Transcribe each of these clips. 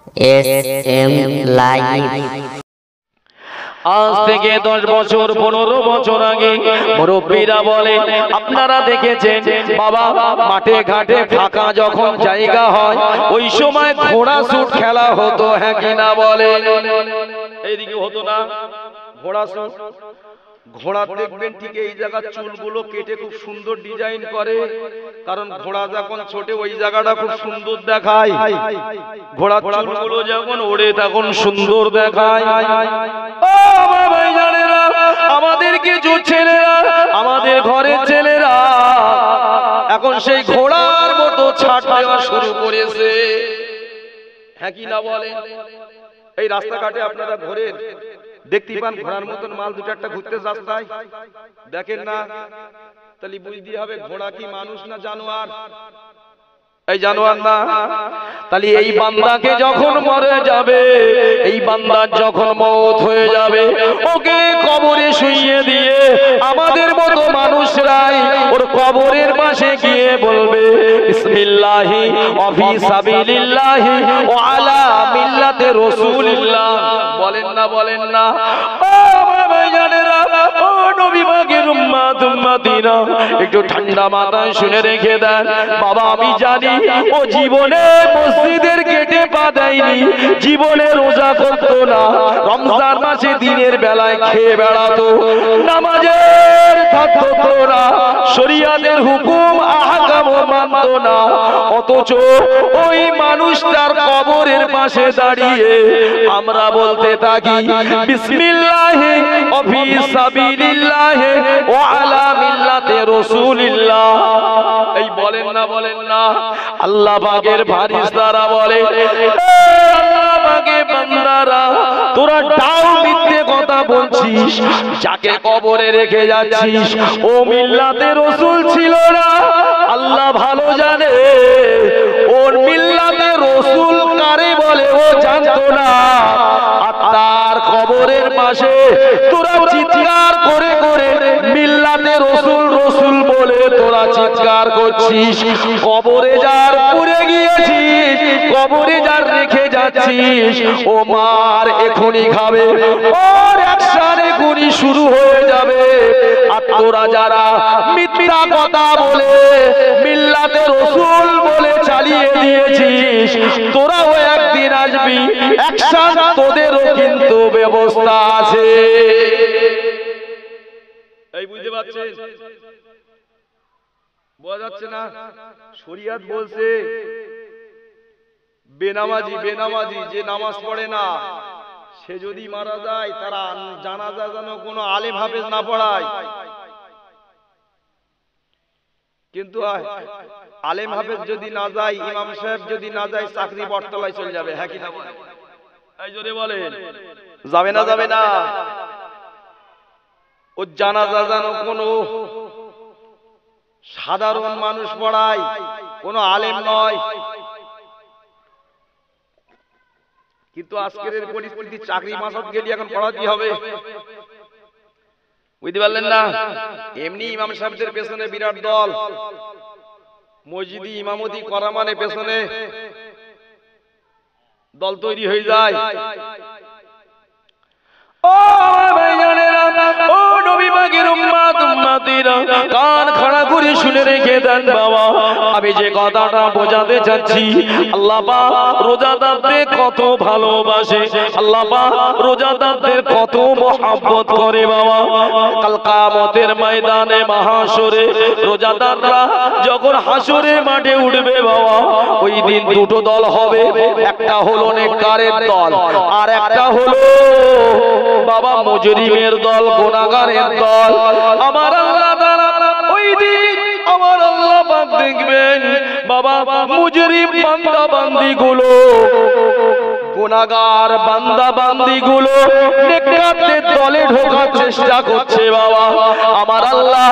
SM live. আজ থেকে 10 বছর 15 বছর আগে মুরব্বীরা বলে, আপনারা দেখেছেন বাবা মাঠে ঘাটে ফাঁকা যখন জায়গা হয় ওই সময় ঘোড়া শুট খেলা হতো, হ্যাঁ কিনা বলে? এইদিকে হতো না ঘোড়া শুট? ঘোড়া দেখবেন ঠিক এই জায়গার চুলগুলো কেটে খুব সুন্দর ডিজাইন করে, কারণ ঘোড়া যখন ছোটে ওই জায়গাটা খুব সুন্দর দেখায়। ঘোড়ার চুলগুলো যখন ওড়ে তখন সুন্দর দেখায়। আমাদের কিছু ছেলেরা, আমাদের ঘরের ছেলেরা এখন সেই ঘোড়ার মতো ছাট দেওয়া শুরু করেছে, হ্যাঁ কি না বলেন? এই রাস্তাঘাটে আপনারা ঘোরেন, দেখতে পান ঘোড়ার মতন মাল দুটো একটা ঘুরতে রাস্তায়, দেখেন না? তাহলে বুঝতে হবে ঘোড়া কি মানুষ না জানোয়ার? এই জানোয়ার না। তাহলে এই বান্দাকে যখন মরে যাবে, এই বান্দার যখন মওত হয়ে যাবে, ওকে কবরে শুইয়ে দিয়ে আমাদের মতো মানুষরাই ওর কবরের পাশে গিয়ে বলবে বিসমিল্লাহি ওয়া ফি সাবিলিল্লাহি ওয়া আলা মিল্লাতি রাসূলিল্লাহ। বলেন না বলেন না? ও ভাইজানেরা, ও নবী পাকের উম্মত উম্মতিরা, একটু ঠান্ডা মাথায় শুনে রেখে দেন। বাবা আমি জানি ও জীবনে মসজিদের গেটে পা দেয়নি, জীবনে রোজা করতো না, রমজান মাসে দিনের বেলায় খেয়ে বেড়াতো, নামাজের থাকতো না, শরিয়াতের হুকুম আহকাম মানতো না, অথচ ওই মানুষটার কবরের পাশে দাঁড়িয়ে আমরা বলতে থাকি বিসমিল্লাহি ওয়া ফি সাবিলিল্লাহি ওয়া আলা মিল্লাতি রাসূলিল্লাহ। এই বলেন না বলেন না? আল্লাহ পাকের ফেরেশতারা বলে, আল্লাহ পাকের বান্দারা তোরা ডাউ মিথ্যে কথা বলছিস, যাকে কবরে রেখে যাচ্ছিস ও মিল্লাতে রাসূল ছিল না। আল্লাহ ভালো জানে ওর মিল্লাতে রাসূল কারে বলে ও জানতো না, আর তার কবরের পাশে তোরা চিৎকার করে করে মিল্লাতে রাসূল রাসূল বলে তোরা চিৎকার করছিস। কবরে যার পুড়ে গিয়েছিস, কবরে যার রেখে যাচ্ছিস, ও মার এখনই খাবে, ওর একসাথে গুনি শুরু হয়ে যাবে। আর তোরা যারা মিথ্যা কথা বলে মিল্লাতে রাসূল বলে চালিয়ে দিয়েছিস, তোরাও একদিন আসবি, একসাথে তোদেরও কিন্তু ব্যবস্থা আছে। এই বুঝতে পারছেন? বোঝা যাচ্ছে না? শরীয়ত বলছে বেনামাজি, বেনামাজি যে নামাজ পড়ে না সে যদি মারা যায়, তারা জানাজা যেন কোনো আলেম হাফেজ না পড়ায়। কিন্তু আলেম হাফেজ যদি না যায়, ইমাম সাহেব যদি না যায়, চাকরি বটতলায় চলে যাবে, হ্যাঁ কি না? এই জোরে বলেন, যাবে না যাবে না? ও জানাজা যেন কোনো সাধারণ মানুষ পড়ায়, কোনো আলেম নয়। কিন্তু আজকের পরিস্থিতি, চাকরি মাসাত গেলে এখন পড়াতে হবে, বুঝতে পারলেন না? এমনি ইমাম সাহেবদের পেছনে বিরাট দল, মসজিদে ইমামতি করা মানে পেছনে দল তৈরি হয়ে যায়। ও ভাইজানেরা, ও নবী পাকের উম্মত উম্মতিরা, কান খাড়া করে শুনে রেখে দেন বাবা। আমি যে কথাটা বোঝাতে চাচ্ছি, আল্লাহ পাক রোজাদারদের কত ভালোবাসে, আল্লাহ পাক রোজাদারদের কত মহব্বত করে বাবা। কাল কিয়ামতের ময়দানে মাহশরে রোজাদাররা যখন হাসরের মাঠে উঠবে বাবা, ওই দিন দুটো দল হবে, একটা হলো নেককারের দল, আর একটা হলো বাবা মুজরিমের দল, গুনাহগারের দল। আমার আল্লাহ তাআলা ওই দিন আমার আল্লাহ পাক দেখবেন বাবা মুজরিম বান্দা বান্দিগুলো, গুনাহগার বান্দা বান্দিগুলো নেককারদের দলে ঢোকার চেষ্টা করছে বাবা। আমার আল্লাহ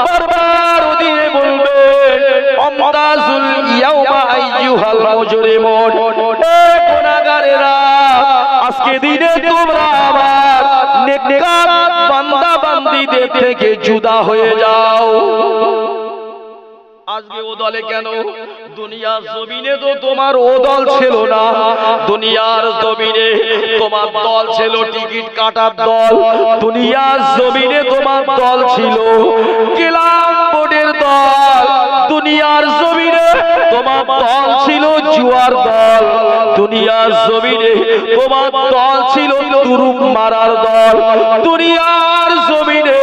বারবার ওদিকে বলবেন আমতাজুল ইয়াউমা আইয়ুহাল মুজরিমুন, হে গুনাহগারেরা আজকে দিনে তোমরা আমার নেককার বান্দা বান্দীদের থেকে জুদা হয়ে যাও। আজকে ও দলে কেন? দুনিয়ার জমিনে তো তোমার ও দল ছিল না, দুনিয়ার জমিনে তোমার দল ছিল টিকিট কাটার দল, দুনিয়ার জমিনে তোমার দল ছিল ক্লাব বোর্ডের দল, দুনিয়ার জমিনে তোমার দল ছিল জুয়ার দল, দুনিয়ার জমিনে তোমার দল ছিল তুরুপ মারার দল, দুনিয়ার জমিনে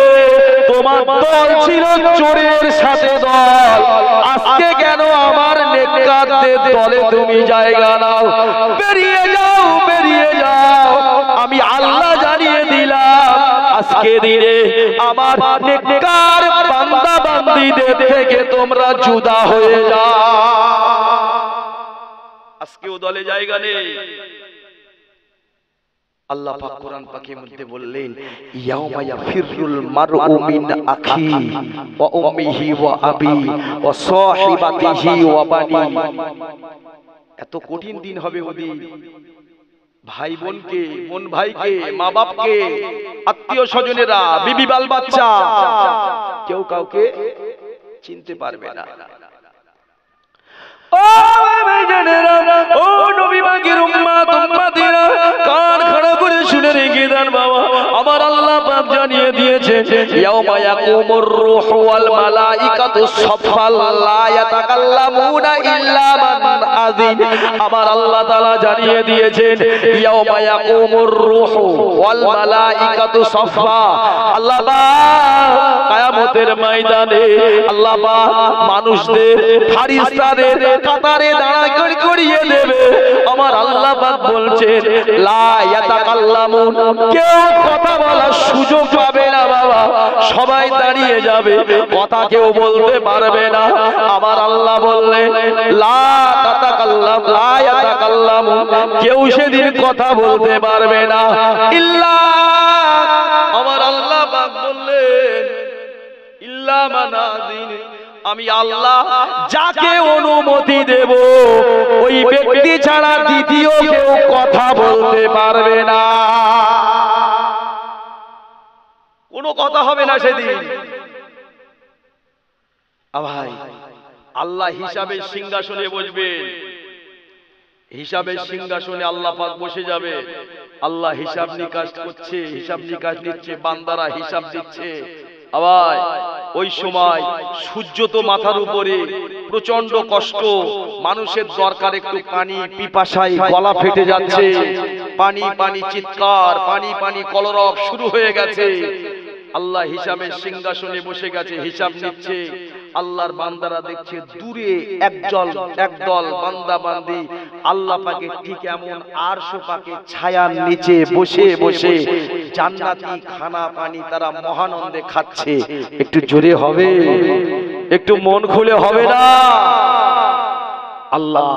তোমার দল ছিল চোরের সাথে দল। আজকে কেন আমার নেককারদের দলে তুমি জায়গা নাও? বেরিয়ে যাও, বেরিয়ে যাও। আমি আল্লাহ জানিয়ে দিলাম আজকে দিনে আমার নেককার বান্দা বান্দীদের থেকে তোমরা জুদা হয়ে যাও। আজকেও দলে জায়গা নেই। আল্লাহ পাক কোরআন পাকের মধ্যে বললেন, ইয়াউমা ইয়াফিরুল মারউ মিন আখি ওয়া উম্মিহি ওয়া আবি ওয়া সাহিবাতিহি ওয়া বানি। এত কঠিন দিন হবে ওদিন। ভাই বোনকে, বোন ভাইকে, মা বাপকে, আত্মীয় স্বজনেরা, বিবি বাল বাচ্চা কেউ কাউকে চিনতে পারবে না। ও ভাইজানেরা, ও নবী পাকের উম্মত উম্মতিরা, কান খাড়া করে শুনে রেখে দেন বাবা। আমার আল্লাহ পাক জানিয়ে দিয়েছেন, ইয়াউমা ইয়াকুমুর রূহু ওয়াল মালাইকাতু সাফফান লা ইয়াতাকাল্লামুনা ইল্লা মান আযিন। আমার আল্লাহ তাআলা জানিয়ে দিয়েছেন, ইয়াউমা ইয়াকুমুর রূহু ওয়াল মালাইকাতু সাফফা। আল্লাহ পাক কিয়ামতের ময়দানে আল্লাহ পাক মানুষদের, ফেরেশতাদের কাতারে দাঁড় করিয়ে দেবে। আমার আল্লাহ পাক বলছেন, লা ইয়াতাকাল্লামুন, কেউ কথা বলার সুযোগ পাবে না বাবা। সবাই দাঁড়িয়ে যাবে, কথা কেউ বলতে পারবে না। আমার আল্লাহ বললেন, লা তাতাকাল্লাম, লা ইয়াতাকাল্লামুন, কেউ সেদিন কথা বলতে পারবে না ইল্লা, আমার আল্লাহ পাক বললেন, ইল্লা মান আযিন, আমি আল্লাহ যাকে অনুমতি দেব ওই ব্যক্তি ছাড়া দ্বিতীয় কেউ কথা বলতে পারবে না। কোনো কথা হবে না সেদিন। ভাই, আল্লাহ হিসাবের সিংহাসনে বসবেন। হিসাবের সিংহাসনে আল্লাহ পাক বসে যাবে। আল্লাহ হিসাব নিকাশ করছে, হিসাব নিকাশ নিচ্ছে, বান্দারা হিসাব দিচ্ছে। আবার ওই সময় সূর্য তো মাথার উপরে, প্রচন্ড কষ্ট, মানুষের দরকার একটু পানি, পিপাসায় গলা ফেটে যাচ্ছে, পানি পানি চিৎকার, পানি পানি কলরব শুরু হয়ে গেছে। আল্লাহ হিসাবের সিংহাসনে বসে গেছে, হিসাব নিচ্ছে। আল্লাহর বান্দারা দেখছে দূরে একদল বান্দা বান্দি আল্লাহ পাকে ঠিক এমন আরশ পাকে ছায়ার নিচে বসে বসে জান্নাতি খানা পানি তারা মহানন্দে খাচ্ছে। একটু জোরে হবে, একটু মন খুলে হবে না? আল্লাহ,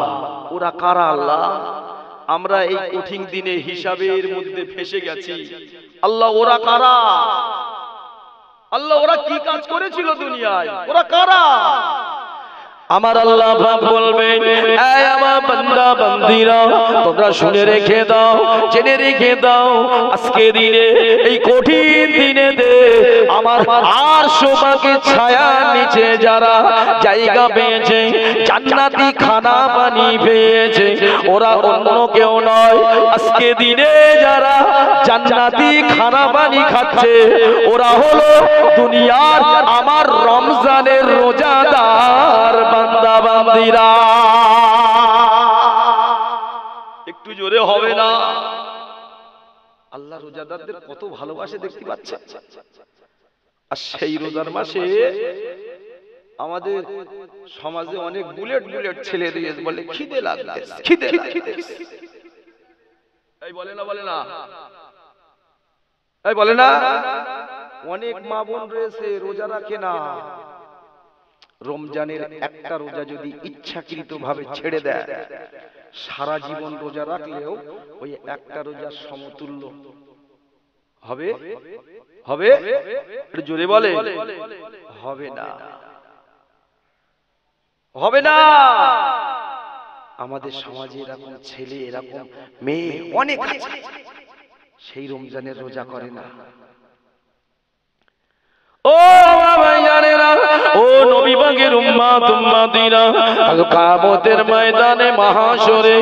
ওরা কারা আল্লাহ? আমরা এই কঠিন দিনে হিসাবের মধ্যে ফেসে গেছি। আল্লাহ, ওরা কারা? আল্লাহ, ওরা কি কাজ করেছিল দুনিয়ায়? ওরা কারা? আমার আল্লাহ পাক বলবেন, এই আমার বান্দা বান্দীরা, তোমরা শুনে রেখে দাও, জেনে রেখে দাও, আজকে দিনে, এই কঠিন দিনে আমার আরশ পাকের ছায়ার নিচে যারা জায়গা পেয়েছে, জান্নাতি খানা পানি পেয়েছে, ওরা অন্য কেউ নয়। আজকে দিনে যারা জান্নাতি খানা পানি খাচ্ছে, ওরা হলো দুনিয়ার আমার রমজানের রোজাদার বান্দা বান্দীরা। একটু জোরে হবে না? আল্লাহ রোজাদারদের কত ভালোবাসে দেখতে পাচ্ছে। আর সেই রোজার মাসে আমাদের সমাজে অনেক বুলেট বুলেট ছেলে দিয়ে বলে খিদে লাগছে, খিদে লাগছে, এই বলে না, বলে না, এই বলে না। অনেক মা বোন রয়েছে রোজা রাখে না। রমজানের একটা রোজা যদি ইচ্ছাকৃত ভাবে ছেড়ে দেয়, সারা জীবন রোজা রাখলেও ওই একটা রোজার সমতুল্য হবে? হবে? জোরে বলে, হবে না, হবে না। আমাদের সমাজে এরকম ছেলে, এরকম মেয়ে অনেক আছে, সেই রমজানের রোজা করে না। ও ভাইজানেরা, ও নবী পাকের উম্মত উম্মতিরা, কিয়ামতের ময়দানে মাহশরে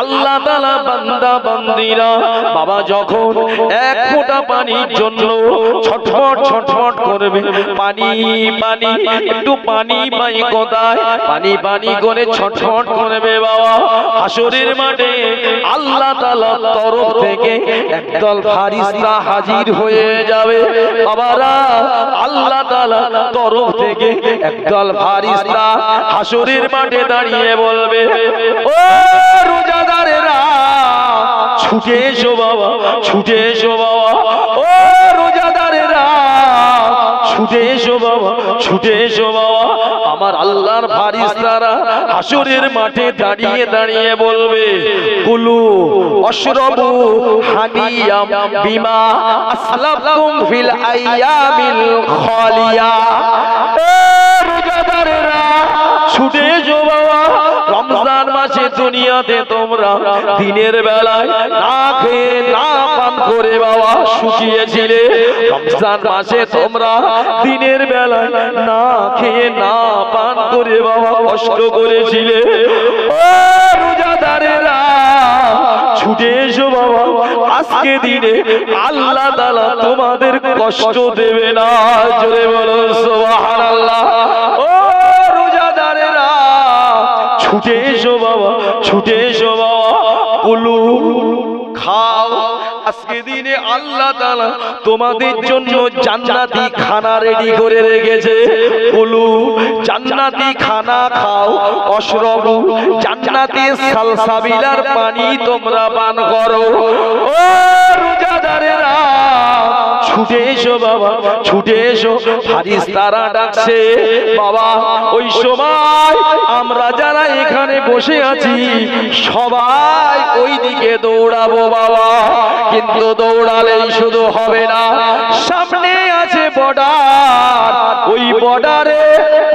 আল্লাহ তাআলা বান্দা বান্দিরা বাবা যখন এক ফোঁটা পানির জন্য ছটফট ছটফট করবে, পানি পানি একটু পানি পাই কোথায়, পানি পানি করে ছটফট করবে বাবা। হাসরের মাঠে আল্লাহ তাআলার তরফ থেকে একদল ফেরেশতা হাজির হয়ে যাবে বাবারা। আল্লাহ তাআলার তরফ থেকে একদল ফেরেশতা হাসরের মাঠে দাঁড়িয়ে বলবে, ও রোজাদারেরা ছুটে এসো বাবা, ছুটে এসো বাবা, ও রোজাদারেরা ছুটে এসো বাবা, ছুটে এসো বাবা। আমার আল্লাহর ফেরেশতারা হাসরের মাঠে দাঁড়িয়ে দাঁড়িয়ে বলবে, কুলু অশরাবু হানিয়াম বিমা আসলাফতুম ফিল আইয়ামিল খালিয়া। ও রোজাদারেরা ছুটে এসো বাবা, রমজান মাসে দুনিয়াতে তোমরা দিনের বেলায় না খেয়ে না পান করে বাবা শুকিয়েছিলে, রমজান মাসে তোমরা দিনের বেলায় না খেয়ে না পান করে বাবা কষ্ট করেছিলে। ও রোজাদারেরা ছুটে এসো বাবা, আজকে দিনে আল্লাহ তাআলা তোমাদের কষ্ট দেবে না। জোরে বলো সুবহানাল্লাহ। ও রোজাদারেরা ছুটে এসো বাবা, ছুটে এসো বাবা, কুলু খাও। আজকে দিনে আল্লাহ তাআলা তোমাদের জন্য জান্নাতি খানা রেডি করে রেখেছে। কুলু জান্নাতি খানা খাও, অশরাবু জান্নাতি সালসাবিলার পানি তোমরা পান করো। ও রোজাদারেরা ছুটে এসো বাবা, ছুটে এসো। ফেরেশতারা ডাকছে বাবা, ওই সময় আমরা যারা এখানে বসে আছি সবাই ওই দিকে দৌড়াবো বাবা, কিন্তু দৌড়ালেই শুধু হবে না, সামনে আছে বর্ডার, ওই বর্ডারে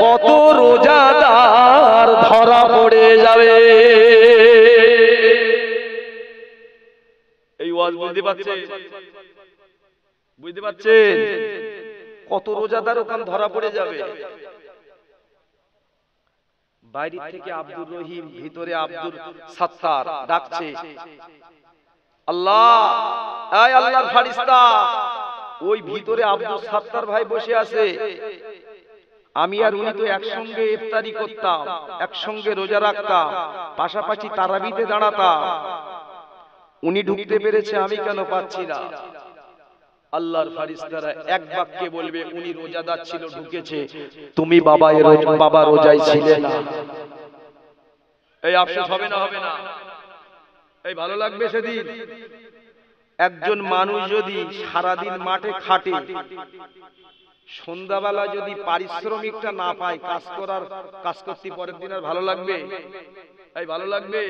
কত রোজাদার ধরা পড়ে যাবে। এই ওয়াজ বুঝতে পারছেন? বুঝতে পারছেন কত রোজাদার ওখানে ধরা পড়ে যাবে। বাইরে থেকে আব্দুর রহিম, ভিতরে আব্দুল সাত্তার ডাকছে, আল্লাহ, এই আল্লাহর ফেরেশতা, ওই ভিতরে আব্দুল সাত্তার ভাই বসে আছে, আমি আর উনি তো একসঙ্গে ইফতারি করতাম, একসঙ্গে রোজা রাখতাম, পাশাপাশি তারাবিতে দাঁড়াতাম, উনি ঢুকতে পেরেছে, আমি কেন পাচ্ছি না? আল্লাহর ফেরেশতারা এক বাক্যে বলবে, উনি রোজাদার ছিল, ঢুকেছে, তুমি বাবা রোজায় ছিলে না। এই আফসোস হবে না? হবে না? এই ভালো লাগবে সেদিন? একজন মানুষ যদি সারাদিন মাঠে খাটে, সন্ধ্যাবেলা যদি পারিশ্রমিকটা না পায়, কাজ করতে পরের দিন আর ভালো লাগবে? এই ভালো লাগবে?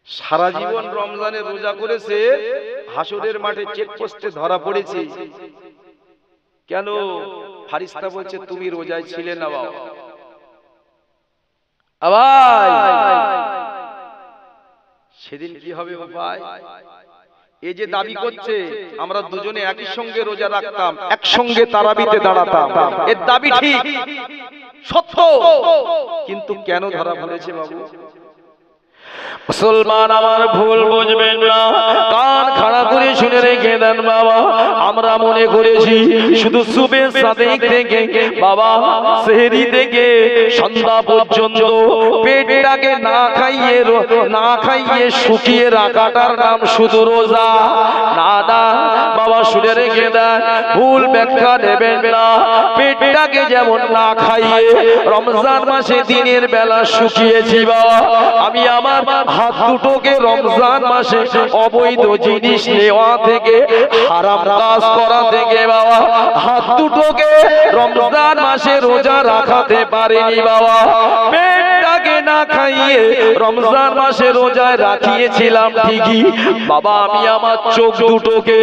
সারা জীবন রমজানে রোজা করেছে, হাসরের মাঠে চেকপোস্টে ধরা পড়েছে, কেন? ফেরেশতা বলছে তুমি রোজায় ছিলে না বাবা। আবার সেদিন কি হবে ভাই? এই যে দাবি করছে আমরা দুজনে একই সঙ্গে রোজা রাখতাম, একসঙ্গে তারাবিতে দাঁড়াতাম, এর দাবি ঠিক, সত্য, কিন্তু কেন ধরা পড়েছে বাবু? মুসলমান আমার ভুল বুঝবেন না, কান খাড়া করে শুনে রেখে দেন বাবা। আমরা মনে করেছি শুধু সুবে সাদেক থেকে বাবা সেহরি থেকে সন্ধ্যা পর্যন্ত পেটটাকে না খাইয়ে শুকিয়ে রাখাটার নাম শুধু রোজা। না না বাবা, শুনে রেখে দেন, ভুল ব্যাখ্যা নেবেন না। পেটটাকে যেমন না খাইয়ে রমজান মাসে দিনের বেলা শুকিয়েছি বাবা, আমি আমার হাত দুটোকে রমজান মাসে অবৈধ জিনিস নেওয়া থেকে, হারাম কাজ করা থেকে বাবা, হাত দুটোকে রমজান মাসে রোজা রাখাতে পারিনি বাবা। পেটটাকে না খাইয়ে রমজান মাসে রোজায় রাখিয়েছিলাম ঠিকই বাবা, আমি আমার চোখ দুটোকে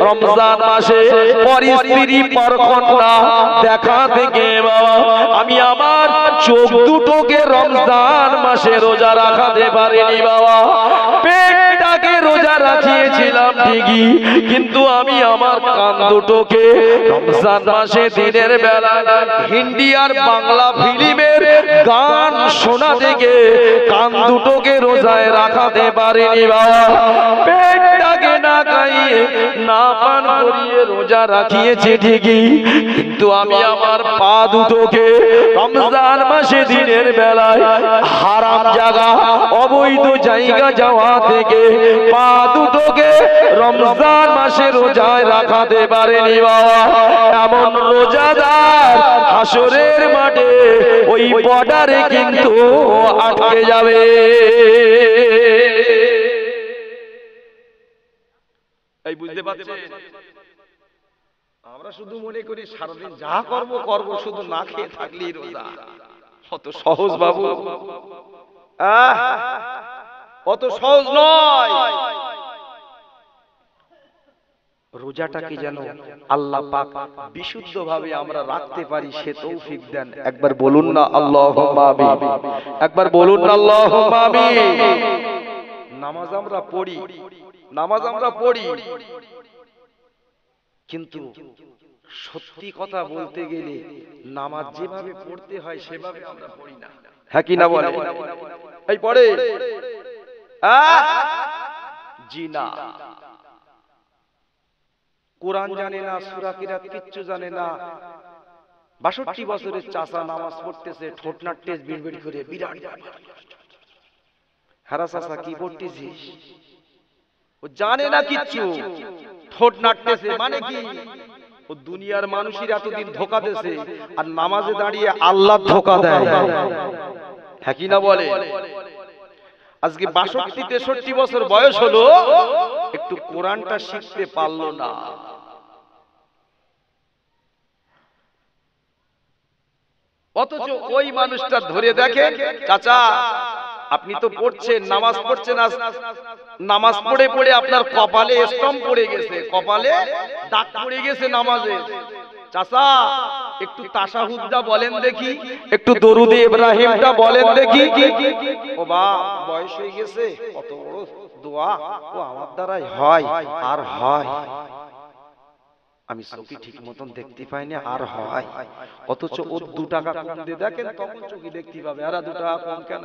রমজান মাসে পরিস্ত্রী পরকন্যা দেখা থেকে বাবা, আমি আমার চোখ দুটোকে রমজান মাসে রোজা রাখাতে পারিনি বাবা। পেটটাকে রোজা রাখিয়েছিলাম দিলাম ঠিকই, কিন্তু আমি আমার কান দুটোকে রমজান মাসে দিনের বেলা হিন্দি আর বাংলা ফিল্মের গান শোনা থেকে কান দুটোকে রোজায় রাখাতে পারিনি বাবা। পেটটাকে না খাইয়ে না পান করিয়ে রোজা রাখিয়েছি ঠিকই, কিন্তু আমি আমার পা দুটোকে রমজান মাসে দিনের বেলায় হারাম জায়গা অবৈধ জায়গা যাওয়া থেকে পা দুটোকে রমজান মাসে রোজায় রাখাতে পারেনি বাবা। এমন রোজাদার হাসরের মাঠে ওই বর্ডারে কিন্তু আটকে যাবে। এই বুঝতে পারছেন? আমরা শুধু মনে করি সারাদিন যা করব করব, শুধু না খেয়ে থাকলেই রোজা। অত সহজ বাবু, অত সহজ নয়। রোজাটাকে যেন আল্লাহ পাক বিশুদ্ধ ভাবে আমরা রাখতে পারি, সে তৌফিক দেন। একবার বলুন না আল্লাহুম্মা আমিন, একবার বলুন না আল্লাহুম্মা আমিন। নামাজ আমরা পড়ি, নামাজ আমরা পড়ি, কিন্তু সত্যি কথা বলতে গেলে নামাজ যেভাবে পড়তে হয় সেভাবে আমরা পড়ি না। হ্যাঁ কি না বলে? এই পড়ে জি না, কোরআন জানে না, সূরা কিরাত কিচ্ছু জানে না। ৬২ বছরের চাচা নামাজ পড়তেছে, ঠোঁট নাড়তে বিড়বিড় করে, বিরাট হারা চাচা কি পড়তেছিস? ও জানে না কিচ্ছু, ঠোঁট নাড়তেছে। মানে কি? ও দুনিয়ার মানুষের এতদিন ধোঁকা দিয়েছে, আর নামাজে দাঁড়িয়ে আল্লাহ ধোঁকা দেয়। হ্যাঁ কি না বলে? আজকে ৬২-৬৩ বছর বয়স হলো, একটু কোরআনটা শিখতে পারলো না। অথচ ওই মানুষটা ধরে দেখেন, চাচা আপনি তো পড়ছেন, নামাজ পড়ছেন, নামাজ পড়ে পড়ে আপনার কপালে স্টম্প পড়ে গেছে, কপালে দাগ পড়ে গেছে নামাজে। চাচা একটু তাশাহুদটা বলেন দেখি, একটু দরুদে ইব্রাহিমটা বলেন দেখি। ও বাপ, বয়স হয়ে গেছে, কত বড় দোয়া ও আমার দ্বারাই হয় আর হয়, আমি চোখে ঠিক মতন দেখতে পাইনি আর হয়। অথচ ও 2 টাকা কম দিয়ে দেখেন, তখন চোখে দেখতে পাবে। আর 2 টাকা কম কেন?